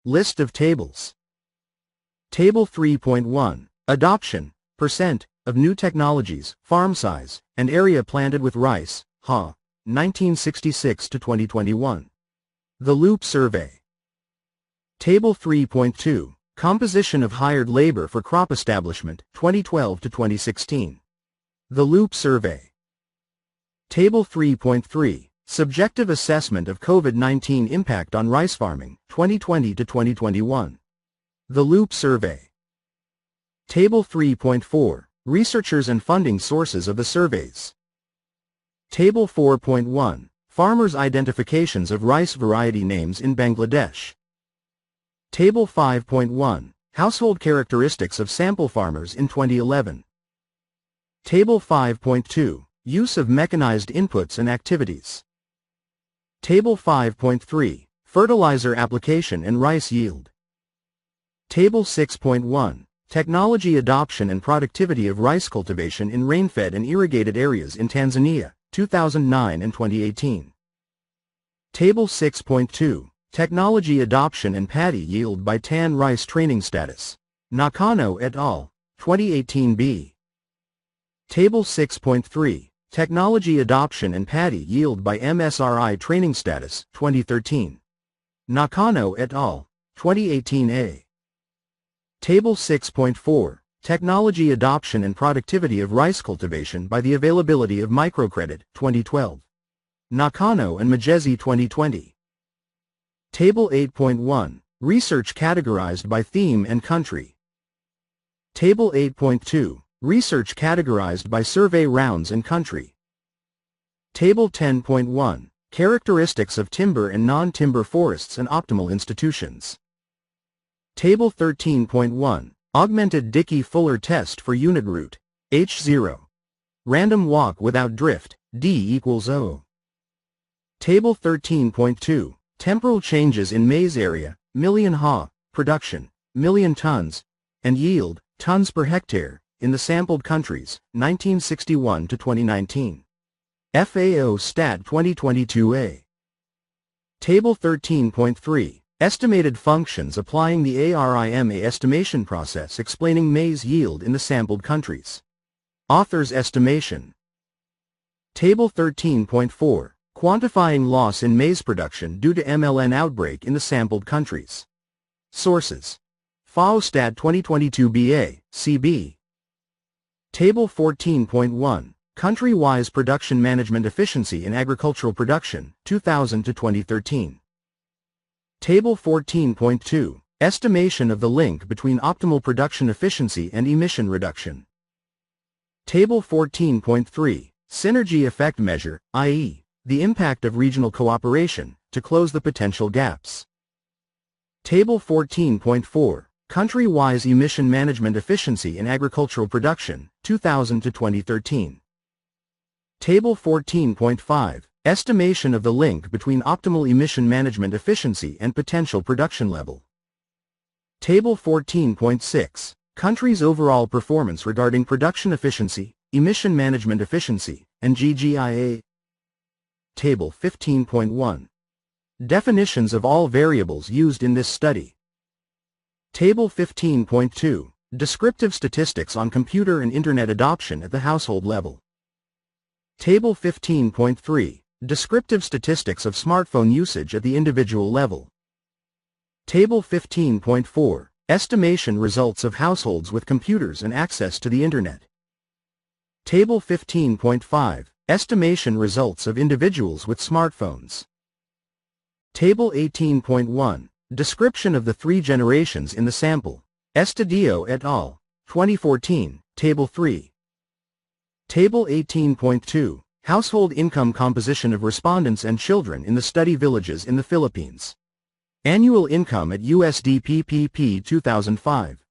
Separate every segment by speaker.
Speaker 1: List of tables. Table 3.1. Adoption, percent, of new technologies, farm size, and area planted with rice, Ha, 1966 to 2021. The Loop Survey. Table 3.2. Composition of hired labor for crop establishment, 2012 to 2016. The Loop Survey. Table 3.3. Subjective assessment of COVID-19 impact on rice farming, 2020 to 2021. The Loop Survey. Table 3.4. Researchers and funding sources of the surveys. Table 4.1. Farmers' identifications of rice variety names in Bangladesh. Table 5.1. Household characteristics of sample farmers in 2011. Table 5.2. Use of mechanized inputs and activities. Table 5.3. Fertilizer application and rice yield. Table 6.1. Technology adoption and productivity of rice cultivation in rain-fed and irrigated areas in Tanzania, 2009 and 2018. Table 6.2. Technology adoption and paddy yield by TAN rice training status. Nakano et al., 2018b. Table 6.3. Technology adoption and paddy yield by MSRI training status, 2013. Nakano et al., 2018a. Table 6.4. Technology adoption and productivity of rice cultivation by the availability of microcredit, 2012. Nakano and Magdy 2020. Table 8.1. Research categorized by theme and country. Table 8.2. Research categorized by survey rounds and country. Table 10.1. Characteristics of timber and non-timber forests and optimal institutions. Table 13.1. Augmented Dickey-Fuller test for unit root, H0. Random walk without drift, D equals 0. Table 13.2. Temporal changes in maize area, million ha, production, million tons, and yield, tons per hectare, in the sampled countries, 1961 to 2019. FAO Stat 2022a. Table 13.3. Estimated functions applying the ARIMA estimation process explaining maize yield in the sampled countries. Author's estimation. Table 13.4. Quantifying loss in maize production due to MLN outbreak in the sampled countries. Sources. FAO Stat 2022BA, CB. Table 14.1. Country-wise production management efficiency in agricultural production, 2000 to 2013. Table 14.2. Estimation of the link between optimal production efficiency and emission reduction. Table 14.3. Synergy effect measure, i.e., the impact of regional cooperation, to close the potential gaps. Table 14.4. Country-wise emission management efficiency in agricultural production, 2000 to 2013. Table 14.5. Estimation of the link between optimal emission management efficiency and potential production level. Table 14.6. Countries' overall performance regarding production efficiency, emission management efficiency, and GGIA. Table 15.1. Definitions of all variables used in this study. Table 15.2. Descriptive statistics on computer and internet adoption at the household level. Table 15.3. Descriptive statistics of smartphone usage at the individual level. Table 15.4. Estimation results of households with computers and access to the internet. Table 15.5. Estimation results of individuals with smartphones. Table 18.1. Description of the three generations in the sample. Estadio et al., 2014, Table 3. Table 18.2. Household income composition of respondents and children in the study villages in the Philippines. Annual income at USD PPP 2005.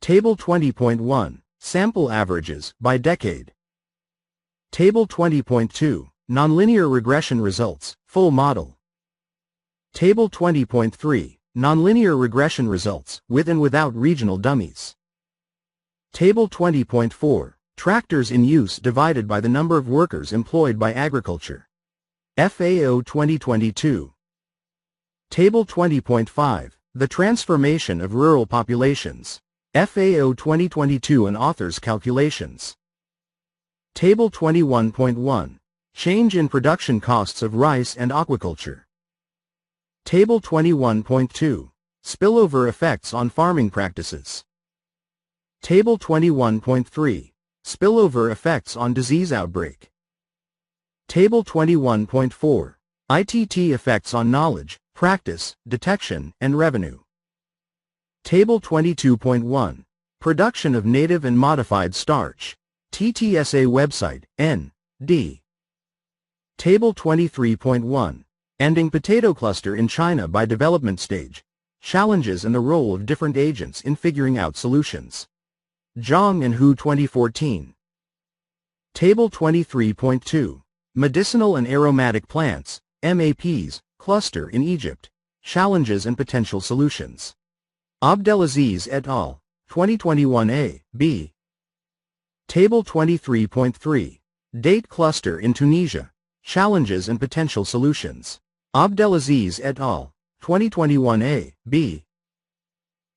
Speaker 1: Table 20.1. Sample averages, by decade. Table 20.2. Nonlinear regression results, full model. Table 20.3. Nonlinear regression results, with and without regional dummies. Table 20.4. Tractors in use divided by the number of workers employed by agriculture. FAO 2022. Table 20.5, The Transformation of Rural Populations. FAO 2022 and Authors' Calculations. Table 21.1, Change in Production Costs of Rice and Aquaculture. Table 21.2, Spillover Effects on Farming Practices. Table 21.3, Spillover Effects on Disease Outbreak. Table 21.4, ITT Effects on Knowledge, Practice, Detection, and Revenue. Table 22.1, Production of Native and Modified Starch. TTSA website, N.D. Table 23.1, Ending Potato Cluster in China by Development Stage. Challenges and the Role of Different Agents in Figuring Out Solutions. Zhang and Hu 2014. Table 23.2, Medicinal and Aromatic Plants, MAPs, Cluster in Egypt. Challenges and Potential Solutions. Abdelaziz et al., 2021a, b. Table 23.3, Date Cluster in Tunisia. Challenges and Potential Solutions. Abdelaziz et al., 2021a, b.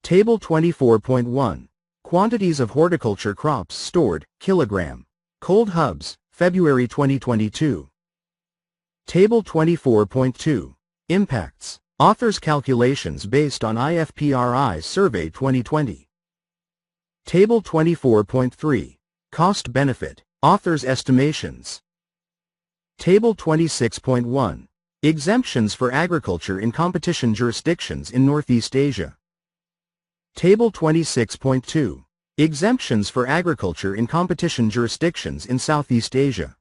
Speaker 1: Table 24.1, Quantities of Horticulture Crops Stored, Kilogram. Cold Hubs, February 2022. Table 24.2, Impacts. Authors' Calculations based on IFPRI Survey 2020. Table 24.3, Cost-Benefit. Authors' Estimations. Table 26.1, Exemptions for Agriculture in Competition Jurisdictions in Northeast Asia. Table 26.2, Exemptions for Agriculture in Competition Jurisdictions in Southeast Asia.